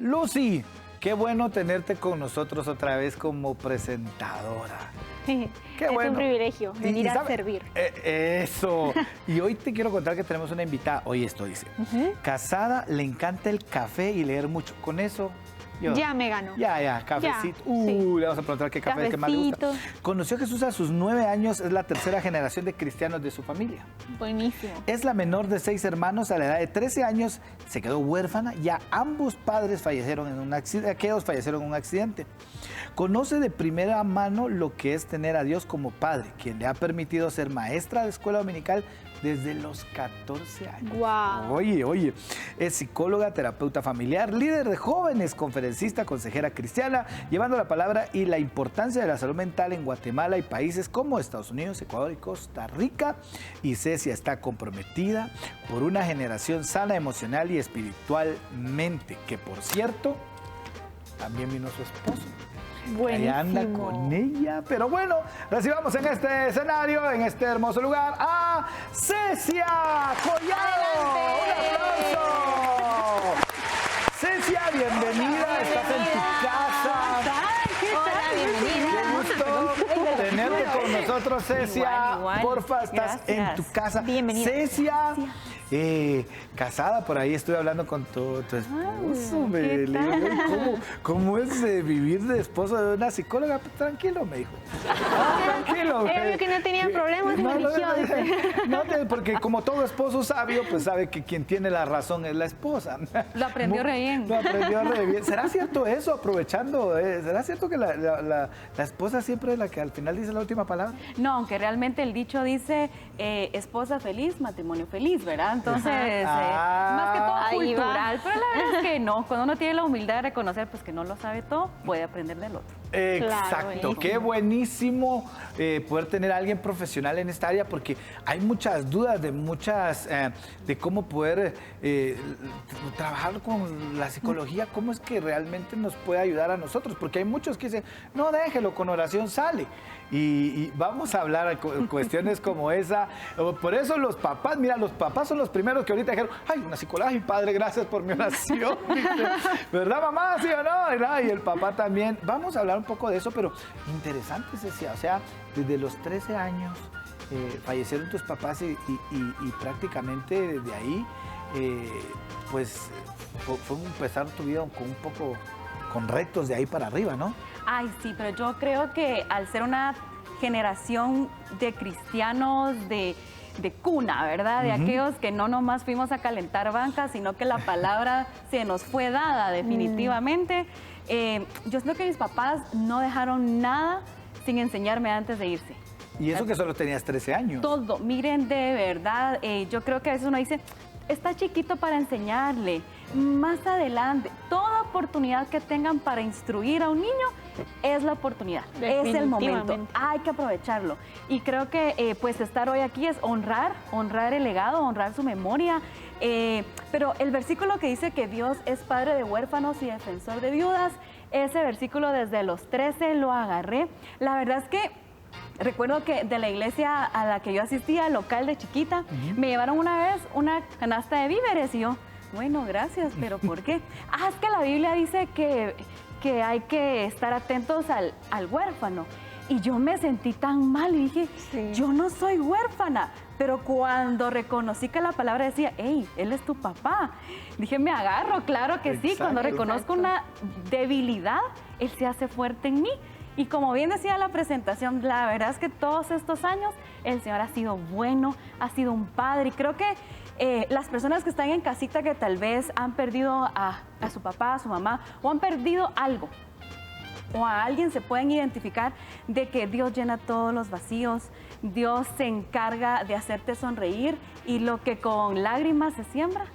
Lucy, qué bueno tenerte con nosotros otra vez como presentadora. Qué bueno. Es un privilegio venir a servir. Eso. Y hoy te quiero contar que tenemos una invitada. Oye, esto dice, casada, le encanta el café y leer mucho. Con eso... Ya me ganó. Ya, cafecito. Ya, sí. Le vamos a preguntar qué café es que más le gusta. Conoció a Jesús a sus 9 años, es la tercera generación de cristianos de su familia. Buenísimo. Es la menor de 6 hermanos. A la edad de 13 años se quedó huérfana. Ya ambos padres fallecieron en un accidente. Aquellos fallecieron en un accidente. Conoce de primera mano lo que es tener a Dios como padre, quien le ha permitido ser maestra de escuela dominical desde los 14 años. Wow. Oye, es psicóloga, terapeuta familiar, líder de jóvenes, conferencista, consejera cristiana, llevando la palabra y la importancia de la salud mental en Guatemala y países como Estados Unidos, Ecuador y Costa Rica. Y Cecia está comprometida por una generación sana emocional y espiritualmente, que por cierto, también vino su esposo. Buenísimo. Ahí anda con ella. Pero bueno, recibamos en este escenario, en este hermoso lugar, a Cecia Collado. ¡Un aplauso! Cecia, bienvenida. Estás en tu casa. Hola, bienvenida. Qué gusto tenerte con nosotros, Cecia. Igual. Porfa, estás en tu casa. Bienvenida. Cecia. Casada, por ahí estuve hablando con tu esposo. ¿qué tal? ¿Cómo es vivir de esposo de una psicóloga? Tranquilo, me dijo. Tranquilo. Ella vio que no tenía problemas y me eligió. Porque como todo esposo sabio, pues sabe que quien tiene la razón es la esposa. Lo aprendió re bien. Lo aprendió re bien. ¿Será cierto eso, aprovechando? ¿Será cierto que la esposa siempre es la que al final dice la última palabra? No, aunque realmente el dicho dice esposa feliz, matrimonio feliz, ¿verdad? Entonces, más que todo cultural, pero la verdad es que no. Cuando uno tiene la humildad de reconocer pues que no lo sabe todo, puede aprender del otro. Exacto, Claro, qué buenísimo poder tener a alguien profesional en esta área, porque hay muchas dudas de cómo poder trabajar con la psicología, cómo es que realmente nos puede ayudar a nosotros, porque hay muchos que dicen, no, déjelo, con oración sale. Y vamos a hablar de cuestiones como esa. Por eso los papás, mira, los papás son los primeros que ahorita dijeron, ay, una psicóloga, mi padre, gracias por mi oración. ¿Verdad, mamá? ¿Sí o no? Y el papá también. Vamos a hablar un poco de eso, pero interesante, Cecia. O sea, desde los 13 años fallecieron tus papás y prácticamente desde ahí, pues, fue empezar tu vida con retos de ahí para arriba, ¿no? Ay, sí, pero yo creo que al ser una generación de cristianos de cuna, ¿verdad? De aquellos que no nomás fuimos a calentar bancas, sino que la palabra se nos fue dada definitivamente. Yo siento que mis papás no dejaron nada sin enseñarme antes de irse. Y eso que solo tenías 13 años. Todo, miren, de verdad, yo creo que a veces uno dice, está chiquito para enseñarle, más adelante, toda oportunidad que tengan para instruir a un niño es la oportunidad, es el momento, hay que aprovecharlo. Y creo que pues estar hoy aquí es honrar el legado, honrar su memoria. Pero el versículo que dice que Dios es padre de huérfanos y defensor de viudas, ese versículo desde los 13 lo agarré. La verdad es que recuerdo que de la iglesia a la que yo asistía, local de chiquita, me llevaron una vez una canasta de víveres y yo, bueno, gracias, pero ¿por qué? Es que la Biblia dice que hay que estar atentos al huérfano. Y yo me sentí tan mal y dije, yo no soy huérfana. Pero cuando reconocí que la palabra decía, hey, él es tu papá, dije, me agarro, claro que sí. Cuando reconozco una debilidad, él se hace fuerte en mí. Y como bien decía la presentación, la verdad es que todos estos años el Señor ha sido bueno, ha sido un padre. Y creo que las personas que están en casita que tal vez han perdido a su papá, a su mamá, o han perdido algo, o a alguien se pueden identificar de que Dios llena todos los vacíos, Dios se encarga de hacerte sonreír y lo que con lágrimas se siembra,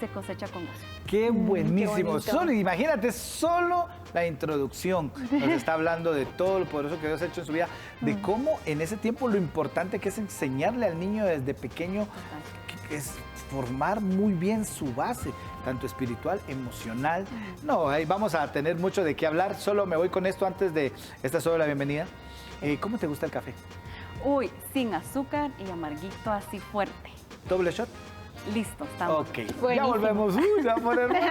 se cosecha con gozo. Qué buenísimo. Imagínate, solo la introducción nos está hablando de todo lo poderoso que Dios ha hecho en su vida, de cómo en ese tiempo lo importante que es enseñarle al niño desde pequeño, que es formar muy bien su base, tanto espiritual, emocional. No, ahí vamos a tener mucho de qué hablar. Solo me voy con esto antes de esta solo la bienvenida. ¿Cómo te gusta el café? Uy, sin azúcar y amarguito así fuerte. ¿Doble shot? Listo, estamos. Ok, buenísimo. Ya volvemos. Se va a poner bueno.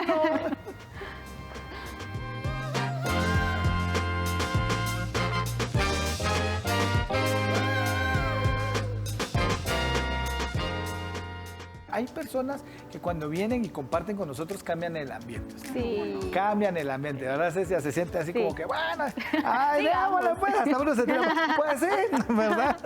hay personas que cuando vienen y comparten con nosotros cambian el ambiente. Sí. Cambian el ambiente, ¿verdad, Cecia? Se siente así como que, bueno, ay, déjamosle, pues, hasta uno se tira, puede ser, ¿verdad?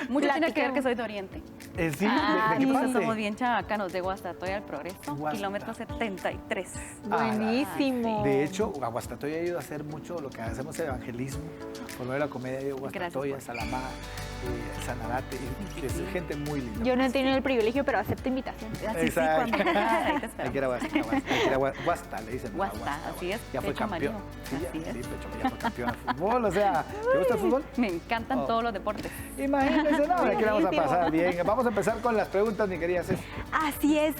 Mucho tiene que ver que soy de Oriente. Sí, ¿de qué Entonces parte? somos bien chavacanos de Guastatoya al Progreso, Guastatoya. kilómetro 73. Buenísimo. De hecho, a Guastatoya he ido a hacer mucho lo que hacemos evangelismo, por ver la comedia de Guastatoya, Gracias, Salamá, Sanarate, es gente muy linda. Yo no he tenido el privilegio, pero acepto invitación. Así sí, Exacto. cuando quieras, ahí te Hay que esperamos. ir a Guasta, le dicen. Guasta, así es, Ya fue Pecho campeón. Marío, Sí, así es. Pecho, ya fue campeón de fútbol, o sea, ¿te gusta el fútbol? Me encantan Oh. todos los deportes. Imagínense, no, aquí la vamos a Buenísimo. pasar bien. Vamos a empezar con las preguntas, mi querida Ceci. Así es.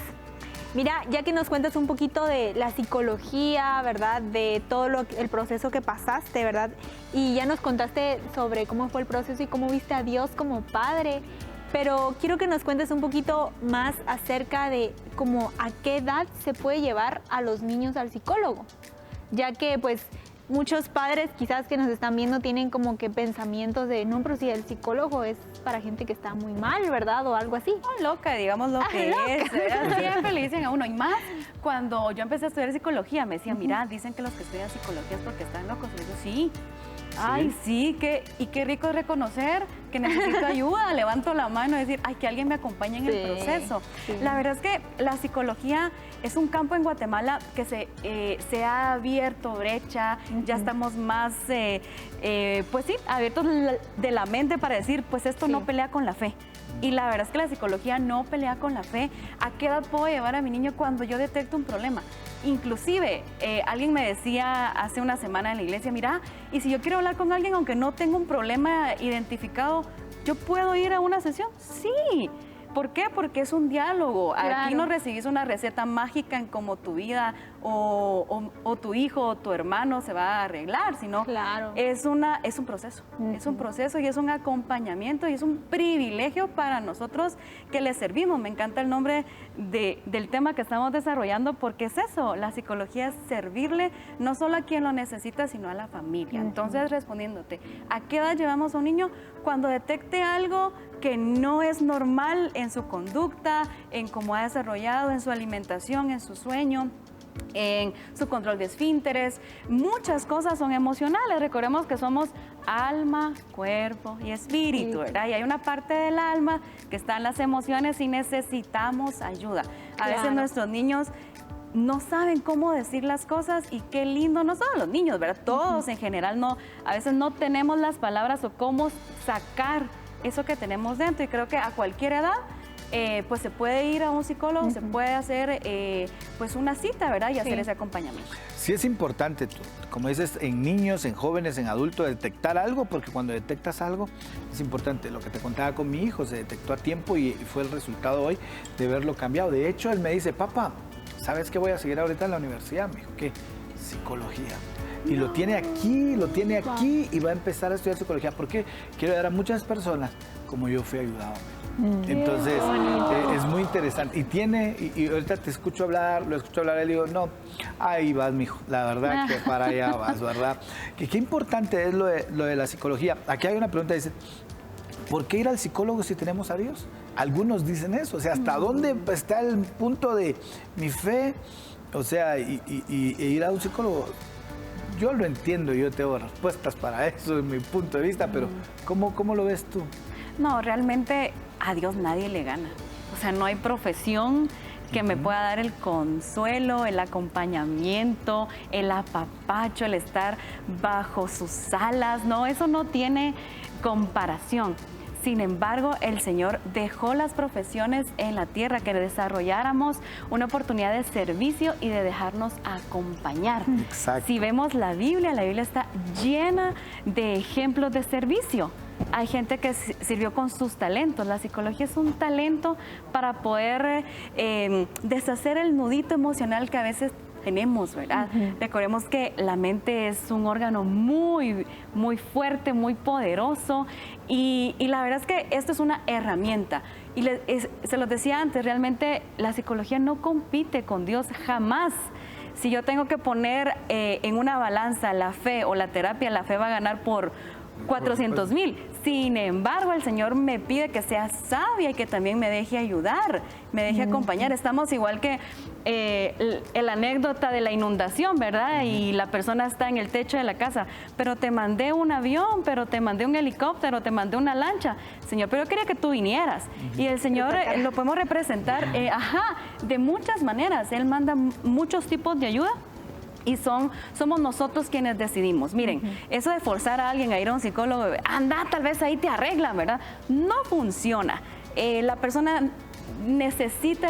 Mira, ya que nos cuentas un poquito de la psicología, ¿verdad? De todo el proceso que pasaste, ¿verdad? Y ya nos contaste sobre cómo fue el proceso y cómo viste a Dios como padre. Pero quiero que nos cuentes un poquito más acerca de cómo a qué edad se puede llevar a los niños al psicólogo. Ya que pues muchos padres quizás que nos están viendo tienen como que pensamientos de, no, pero si el psicólogo es para gente que está muy mal, ¿verdad? O algo así. Loca, digamos lo que es, ¿verdad? Siempre le dicen a uno, y más cuando yo empecé a estudiar psicología, me decían, mira, dicen que los que estudian psicología es porque están locos. Y yo digo, sí. Ay, sí, y qué rico es reconocer que necesito ayuda. Levanto la mano y decir, ay, que alguien me acompañe en el proceso. Sí. La verdad es que la psicología es un campo en Guatemala que se ha abierto brecha, ya estamos más, pues sí, abiertos de la mente para decir, pues esto no pelea con la fe. Y la verdad es que la psicología no pelea con la fe. ¿A qué edad puedo llevar a mi niño cuando yo detecto un problema? Inclusive, alguien me decía hace una semana en la iglesia, mira, y si yo quiero hablar con alguien aunque no tenga un problema identificado, ¿yo puedo ir a una sesión? Sí. ¿Por qué? Porque es un diálogo. Claro. Aquí no recibís una receta mágica en cómo tu vida o tu hijo o tu hermano se va a arreglar, sino Claro. es un proceso. Es un proceso y es un acompañamiento y es un privilegio para nosotros que les servimos. Me encanta el nombre del tema que estamos desarrollando porque es eso, la psicología es servirle no solo a quien lo necesita, sino a la familia. Entonces, respondiéndote, ¿a qué edad llevamos a un niño? Cuando detecte algo que no es normal en su conducta, en cómo ha desarrollado, en su alimentación, en su sueño, en su control de esfínteres. Muchas cosas son emocionales. Recordemos que somos alma, cuerpo y espíritu, ¿verdad? Y hay una parte del alma que están las emociones y necesitamos ayuda. A veces nuestros niños no saben cómo decir las cosas y qué lindo, no solo los niños, ¿verdad? Todos en general a veces no tenemos las palabras o cómo sacar eso que tenemos dentro y creo que a cualquier edad pues se puede ir a un psicólogo, se puede hacer pues una cita, ¿verdad? Y hacer ese acompañamiento. Sí es importante, como dices, en niños, en jóvenes, en adultos, detectar algo, porque cuando detectas algo es importante. Lo que te contaba con mi hijo, se detectó a tiempo y fue el resultado hoy de verlo cambiado. De hecho, él me dice, papá, ¿sabes qué voy a seguir ahorita en la universidad? Me dijo, ¿qué? Psicología. Y lo tiene aquí y va a empezar a estudiar psicología porque quiero ayudar a muchas personas como yo fui ayudado. Entonces, es muy interesante. Y ahorita te escucho hablar, lo escucho hablar, y digo, no, ahí vas, mijo. La verdad que para allá vas, ¿verdad? Qué importante es lo de la psicología. Aquí hay una pregunta, dice, ¿por qué ir al psicólogo si tenemos a Dios? Algunos dicen eso, o sea, ¿hasta dónde está el punto de mi fe? O sea, y ir a un psicólogo. Yo lo entiendo, yo tengo respuestas para eso, en mi punto de vista, pero ¿cómo lo ves tú? No, realmente a Dios nadie le gana. O sea, no hay profesión que me pueda dar el consuelo, el acompañamiento, el apapacho, el estar bajo sus alas. No, eso no tiene comparación. Sin embargo, el Señor dejó las profesiones en la tierra, que desarrolláramos una oportunidad de servicio y de dejarnos acompañar. Exacto. Si vemos la Biblia está llena de ejemplos de servicio. Hay gente que sirvió con sus talentos. La psicología es un talento para poder deshacer el nudito emocional que a veces tenemos, ¿verdad? Recordemos que la mente es un órgano muy, muy fuerte, muy poderoso y la verdad es que esto es una herramienta. Y se los decía antes, realmente la psicología no compite con Dios jamás. Si yo tengo que poner en una balanza la fe o la terapia, la fe va a ganar por 400,000. Sin embargo, el Señor me pide que sea sabia y que también me deje ayudar, me deje acompañar. Estamos igual que la anécdota de la inundación, ¿verdad? Y la persona está en el techo de la casa, pero te mandé un avión, pero te mandé un helicóptero, te mandé una lancha. Señor, pero yo quería que tú vinieras. Y el Señor lo podemos representar, de muchas maneras. Él manda muchos tipos de ayuda. Y somos nosotros quienes decidimos. Miren, eso de forzar a alguien a ir a un psicólogo, anda, tal vez ahí te arreglan, ¿verdad? No funciona. La persona necesita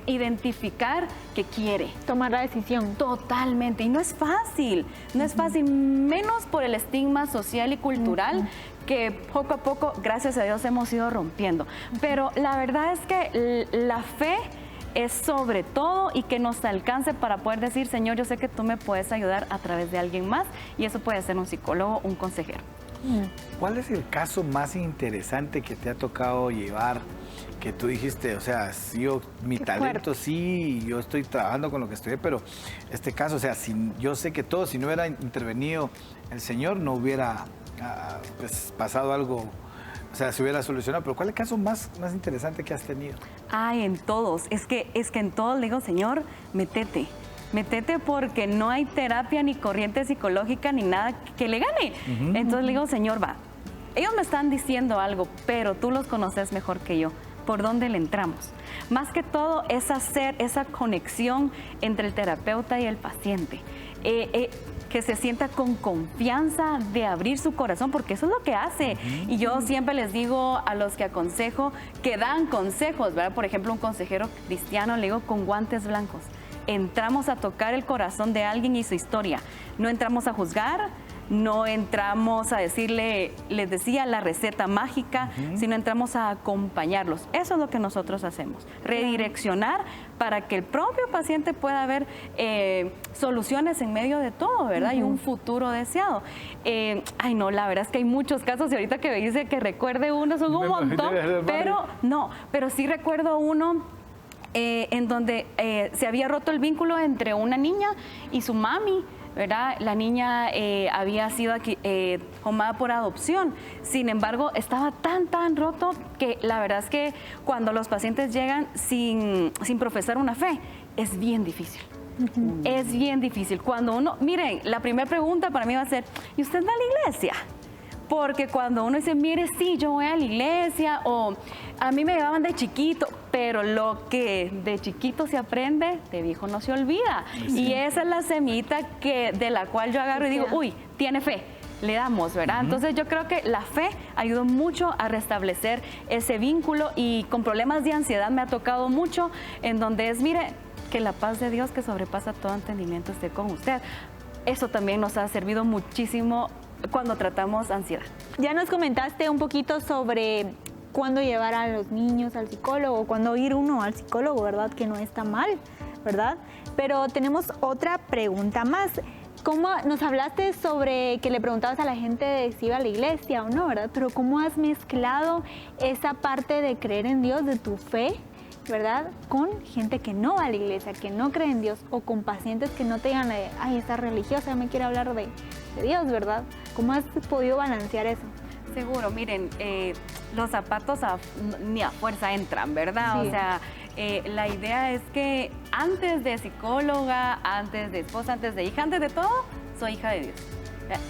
identificar que quiere. Tomar la decisión. Totalmente. Y no es fácil, no es fácil, menos por el estigma social y cultural que poco a poco, gracias a Dios, hemos ido rompiendo. Pero la verdad es que la fe es sobre todo y que nos alcance para poder decir, Señor, yo sé que tú me puedes ayudar a través de alguien más, y eso puede ser un psicólogo, un consejero. ¿Cuál es el caso más interesante que te ha tocado llevar? Que tú dijiste, o sea, mi talento sí, yo estoy trabajando con lo que estudié, pero este caso, o sea, yo sé que todo, si no hubiera intervenido el Señor, no hubiera pues, pasado algo. O sea, se hubiera solucionado. Pero ¿cuál es el caso más interesante que has tenido? Ay, en todos. Es que en todos le digo, Señor, métete porque no hay terapia ni corriente psicológica ni nada que le gane. Entonces le digo, Señor, ellos me están diciendo algo, pero tú los conoces mejor que yo. ¿Por dónde le entramos? Más que todo es hacer esa conexión entre el terapeuta y el paciente. Que se sienta con confianza de abrir su corazón, porque eso es lo que hace. Y yo siempre les digo a los que aconsejo, que dan consejos, ¿verdad? Por ejemplo, un consejero cristiano, le digo, con guantes blancos. Entramos a tocar el corazón de alguien y su historia. No entramos a juzgar, no entramos a decirle, les decía, la receta mágica, sino entramos a acompañarlos. Eso es lo que nosotros hacemos, redireccionar para que el propio paciente pueda ver soluciones en medio de todo, ¿verdad? Y un futuro deseado. Ay, no, la verdad es que hay muchos casos, y ahorita que me dice que recuerde uno, son un montón, pero sí recuerdo uno en donde se había roto el vínculo entre una niña y su mami, ¿verdad? La niña había sido tomada por adopción. Sin embargo, estaba tan roto que la verdad es que cuando los pacientes llegan sin profesar una fe, es bien difícil. Es bien difícil. Cuando uno, miren, la primera pregunta para mí va a ser, ¿y usted va a la iglesia? Porque cuando uno dice, mire, sí, yo voy a la iglesia, o a mí me llevaban de chiquito, pero lo que de chiquito se aprende, de viejo no se olvida. Sí. Y esa es la semita de la cual yo agarro y digo, uy, tiene fe, le damos, ¿verdad? Entonces yo creo que la fe ayudó mucho a restablecer ese vínculo, y con problemas de ansiedad me ha tocado mucho, en donde mire, que la paz de Dios que sobrepasa todo entendimiento esté con usted. Eso también nos ha servido muchísimo cuando tratamos ansiedad. Ya nos comentaste un poquito sobre cuándo llevar a los niños al psicólogo, cuándo ir uno al psicólogo, ¿verdad? Que no está mal, ¿verdad? Pero tenemos otra pregunta más. ¿Cómo nos hablaste sobre que le preguntabas a la gente de si iba a la iglesia o no, ¿verdad? Pero ¿cómo has mezclado esa parte de creer en Dios, de tu fe, ¿verdad? Con gente que no va a la iglesia, que no cree en Dios, o con pacientes que no te digan, ay, esta religiosa me quiere hablar de Dios, ¿verdad? ¿Cómo has podido balancear eso? Seguro, miren, los zapatos ni a fuerza entran, ¿verdad? Sí. O sea, la idea es que antes de psicóloga, antes de esposa, antes de hija, antes de todo, soy hija de Dios.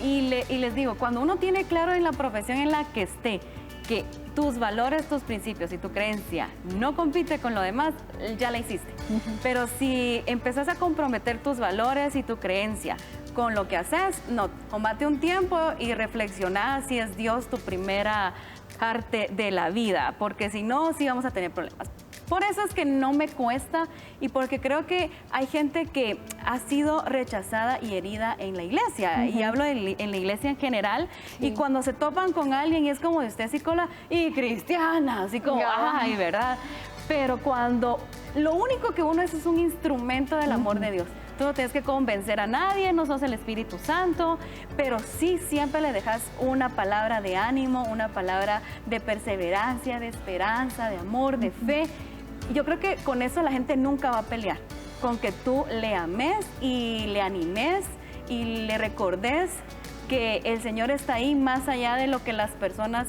Y les digo, cuando uno tiene claro en la profesión en la que esté, que tus valores, tus principios y tu creencia no compite con lo demás, ya la hiciste. Pero si empezás a comprometer tus valores y tu creencia con lo que haces, no, tómate un tiempo y reflexiona si es Dios tu primera parte de la vida, porque si no, sí vamos a tener problemas. Por eso es que no me cuesta, y porque creo que hay gente que ha sido rechazada y herida en la iglesia, y hablo en la iglesia en general, y cuando se topan con alguien y es como de usted psicóloga y cristiana, así como, ay, ¿verdad? Pero cuando lo único que uno es un instrumento del amor de Dios. Tú no tienes que convencer a nadie, no sos el Espíritu Santo, pero sí siempre le dejas una palabra de ánimo, una palabra de perseverancia, de esperanza, de amor, de fe. Yo creo que con eso la gente nunca va a pelear, con que tú le ames y le animes y le recordes que el Señor está ahí más allá de lo que las personas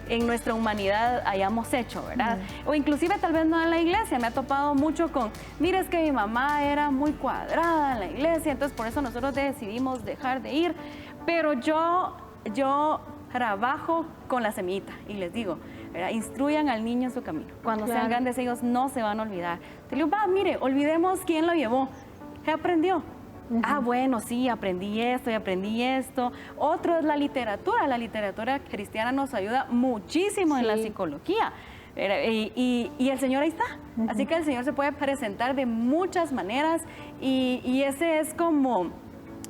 en nuestra humanidad hayamos hecho, ¿verdad? O inclusive tal vez no en la iglesia, me ha topado mucho con, mira, es que mi mamá era muy cuadrada en la iglesia, entonces por eso nosotros decidimos dejar de ir, pero yo trabajo con la semillita y les digo, ¿verdad? Instruyan al niño en su camino. Cuando sean grandes ellos no se van a olvidar. Te digo, va, mire, olvidemos quién lo llevó, ¿qué aprendió? Ah, bueno, sí, aprendí esto y aprendí esto. Otro es la literatura cristiana nos ayuda muchísimo en la psicología. Y el Señor ahí está. Así que el Señor se puede presentar de muchas maneras y ese es como,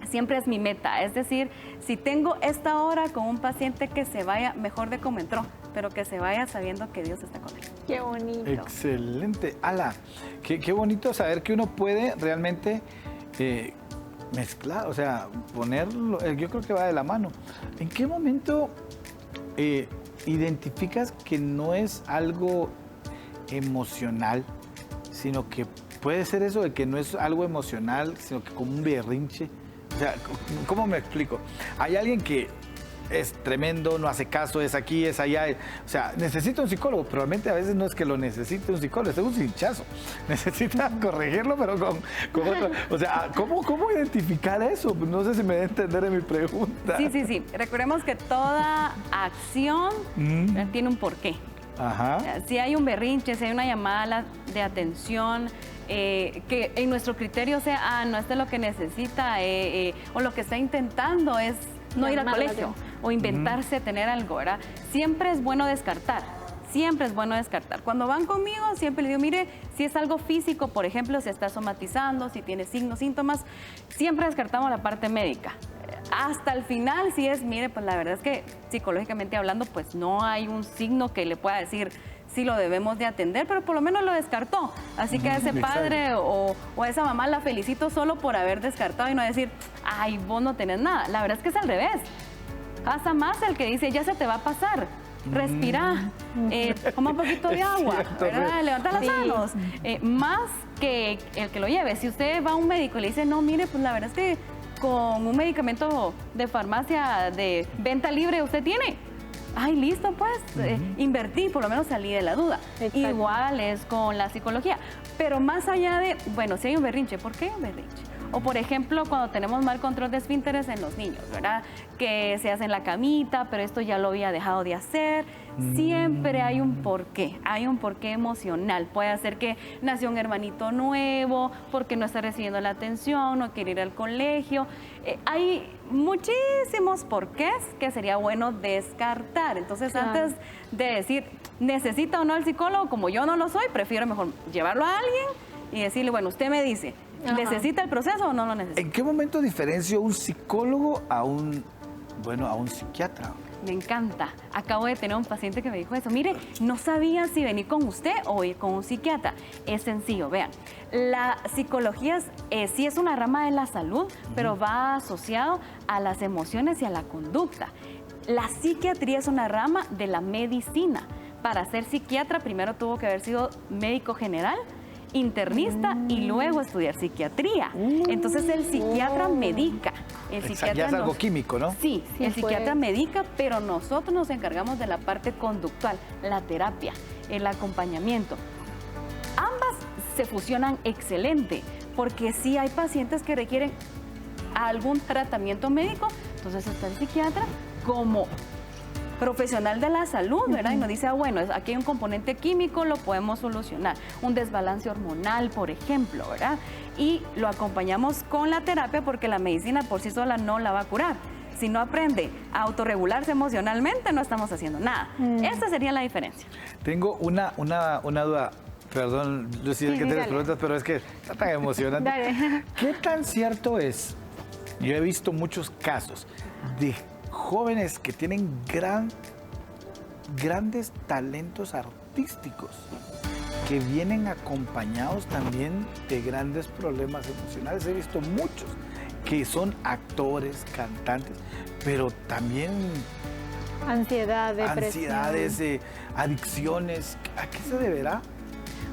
siempre es mi meta. Es decir, si tengo esta hora con un paciente que se vaya mejor de como entró, pero que se vaya sabiendo que Dios está con él. Qué bonito. Excelente. Ala, qué bonito saber que uno puede realmente mezclar, o sea, ponerlo, yo creo que va de la mano. ¿En qué momento identificas que no es algo emocional, sino que puede ser eso de que no es algo emocional, sino que como un berrinche? O sea, ¿cómo me explico? Hay alguien que es tremendo, no hace caso, es aquí, es allá. O sea, necesita un psicólogo, pero realmente a veces no es que lo necesite un psicólogo, es un hinchazo. Necesita corregirlo, pero con otro. O sea, ¿cómo identificar eso? No sé si me da a entender en mi pregunta. Sí. Recordemos que toda acción tiene un porqué. Ajá. Si hay un berrinche, si hay una llamada de atención, que en nuestro criterio sea, no, esto es lo que necesita, o lo que está intentando es no ir al colegio o inventarse tener algo, ¿verdad? Siempre es bueno descartar. Cuando van conmigo, siempre les digo, mire, si es algo físico, por ejemplo, si está somatizando, si tiene signos, síntomas, siempre descartamos la parte médica. Hasta el final, si es, mire, pues la verdad es que psicológicamente hablando, pues no hay un signo que le pueda decir si lo debemos de atender, pero por lo menos lo descartó. Así que a ese padre o a esa mamá la felicito solo por haber descartado y no decir, ay, vos no tenés nada. La verdad es que es al revés. Pasa más el que dice, ya se te va a pasar. Respira, toma un poquito de agua, ¿verdad? Levanta las manos. Más que el que lo lleve. Si usted va a un médico y le dice, no, mire, pues la verdad es que con un medicamento de farmacia de venta libre usted tiene. Ay, listo, pues, invertí, por lo menos salí de la duda. Exacto. Igual es con la psicología. Pero más allá de, bueno, si hay un berrinche, ¿por qué un berrinche? O, por ejemplo, cuando tenemos mal control de esfínteres en los niños, ¿verdad? Que se hace en la camita, pero esto ya lo había dejado de hacer. Siempre hay un porqué emocional. Puede ser que nació un hermanito nuevo, porque no está recibiendo la atención, no quiere ir al colegio. Hay muchísimos porqués que sería bueno descartar. Entonces, antes de decir, ¿necesita o no el psicólogo? Como yo no lo soy, prefiero mejor llevarlo a alguien y decirle, bueno, usted me dice, ¿necesita el proceso o no lo necesita? ¿En qué momento diferencio un psicólogo a un psiquiatra? Me encanta. Acabo de tener un paciente que me dijo eso. Mire, no sabía si venir con usted o ir con un psiquiatra. Es sencillo, vean. La psicología sí es una rama de la salud, pero va asociado a las emociones y a la conducta. La psiquiatría es una rama de la medicina. Para ser psiquiatra, primero tuvo que haber sido médico general, internista y luego estudiar psiquiatría. Entonces el psiquiatra medica. El psiquiatra ya es algo químico, ¿no? Sí, el psiquiatra medica, pero nosotros nos encargamos de la parte conductual, la terapia, el acompañamiento. Ambas se fusionan excelente, porque sí hay pacientes que requieren algún tratamiento médico, entonces está el psiquiatra como profesional de la salud, ¿verdad? Y nos dice, bueno, aquí hay un componente químico, lo podemos solucionar. Un desbalance hormonal, por ejemplo, ¿verdad? Y lo acompañamos con la terapia porque la medicina por sí sola no la va a curar. Si no aprende a autorregularse emocionalmente, no estamos haciendo nada. Esa sería la diferencia. Tengo una duda. Perdón, Lucy, es que te las preguntas, pero es que está tan emocionante. Dale. ¿Qué tan cierto es? Yo he visto muchos casos de jóvenes que tienen grandes talentos artísticos que vienen acompañados también de grandes problemas emocionales. He visto muchos que son actores, cantantes, pero también ansiedad, depresión, ansiedades, adicciones. ¿A qué se deberá?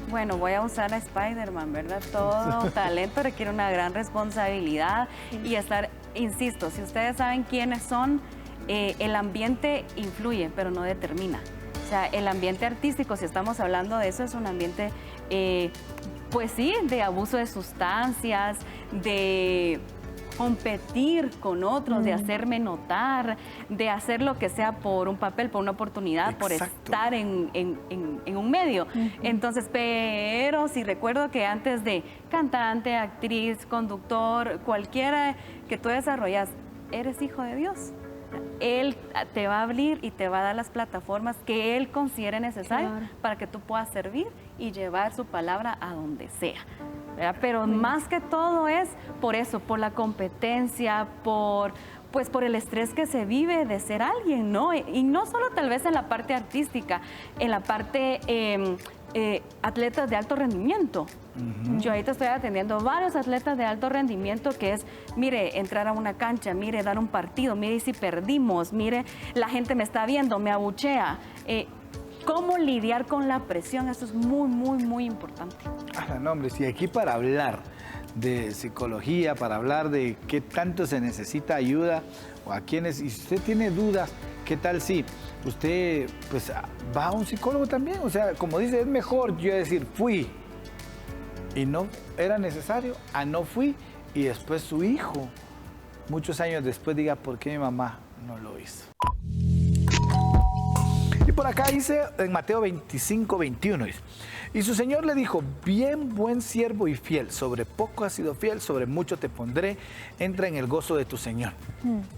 Bueno, voy a usar a Spider-Man, ¿verdad? Todo talento requiere una gran responsabilidad y estar insisto, si ustedes saben quiénes son, el ambiente influye, pero no determina. O sea, el ambiente artístico, si estamos hablando de eso, es un ambiente, pues sí, de abuso de sustancias, de competir con otros, de hacerme notar, de hacer lo que sea por un papel, por una oportunidad, por estar en un medio. Entonces, pero si recuerdo que antes de cantante, actriz, conductor, cualquiera que tú desarrollas, eres hijo de Dios. Él te va a abrir y te va a dar las plataformas que Él considere necesario para que tú puedas servir y llevar su palabra a donde sea. ¿Verdad? Pero más que todo es por eso, por la competencia, por el estrés que se vive de ser alguien, ¿no? Y no solo tal vez en la parte artística, en la parte atletas de alto rendimiento. Yo ahorita estoy atendiendo varios atletas de alto rendimiento que es, mire, entrar a una cancha, mire, dar un partido, mire, si perdimos, mire, la gente me está viendo, me abuchea. ¿Cómo lidiar con la presión? Eso es muy, muy, muy importante. No, hombre, si aquí para hablar de psicología, para hablar de qué tanto se necesita ayuda, o a quienes, y si usted tiene dudas, ¿qué tal si usted pues va a un psicólogo también? O sea, como dice, es mejor yo decir, fui y no era necesario, a no fui, y después su hijo, muchos años después, diga, ¿por qué mi mamá no lo hizo? Y por acá dice en Mateo 25, 21, dice, y su Señor le dijo, bien buen siervo y fiel, sobre poco has sido fiel, sobre mucho te pondré, entra en el gozo de tu Señor.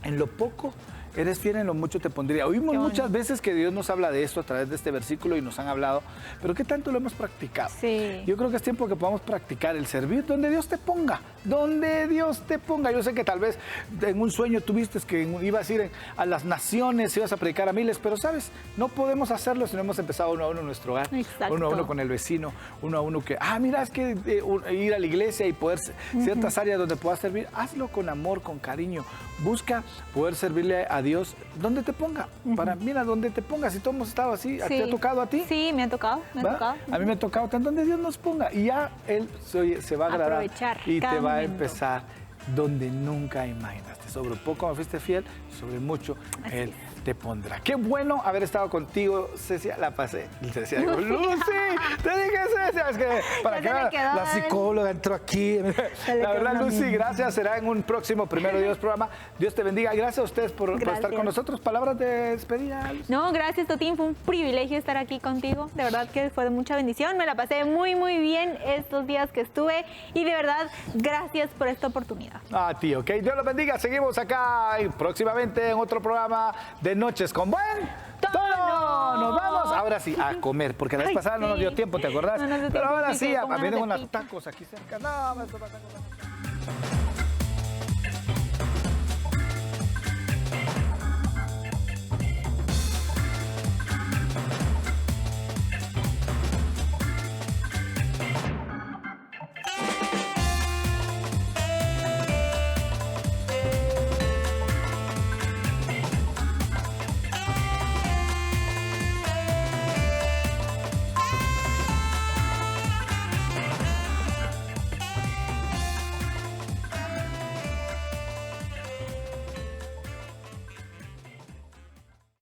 En lo poco eres fiel, en lo mucho te pondría. Oímos muchas veces que Dios nos habla de esto a través de este versículo y nos han hablado, pero ¿qué tanto lo hemos practicado? Sí. Yo creo que es tiempo que podamos practicar el servir donde Dios te ponga, donde Dios te ponga. Yo sé que tal vez en un sueño tuviste que ibas a ir a las naciones, ibas a predicar a miles, pero sabes, no podemos hacerlo si no hemos empezado uno a uno en nuestro hogar, uno a uno con el vecino, uno a uno que, mira, es que ir a la iglesia y poder ciertas áreas donde puedas servir, hazlo con amor, con cariño. Busca poder servirle a Dios donde te ponga. Para, mira, donde te ponga. Si todos hemos estado así, ¿te ha tocado a ti? Sí, me ha tocado. A mí me ha tocado tan donde Dios nos ponga. Y ya Él se va a agradar. Aprovechar y te va a momento. empezar donde nunca imaginaste. Sobre poco me fuiste fiel, sobre mucho Él te pondrá. Qué bueno haber estado contigo, Cecia. La pasé. Cecia, digo, Lucy, te dije, Cecia. Es que para que la psicóloga entró aquí. La verdad, Lucy, gracias. Será en un próximo Primero Dios programa. Dios te bendiga. Gracias a ustedes por estar con nosotros. Palabras de despedida. No, gracias, Totín. Fue un privilegio estar aquí contigo. De verdad que fue de mucha bendición. Me la pasé muy, muy bien estos días que estuve. Y de verdad, gracias por esta oportunidad. A ti, ok. Dios los bendiga. Seguimos acá y próximamente en otro programa de Noches con Buen Tono. Nos vamos ahora sí a comer, porque la vez pasada no nos dio tiempo, ¿te acordás? No nos dio Pero tiempo, ahora sí, con ganas vienen de unos pizza. tacos aquí cerca. No, esto pasa con...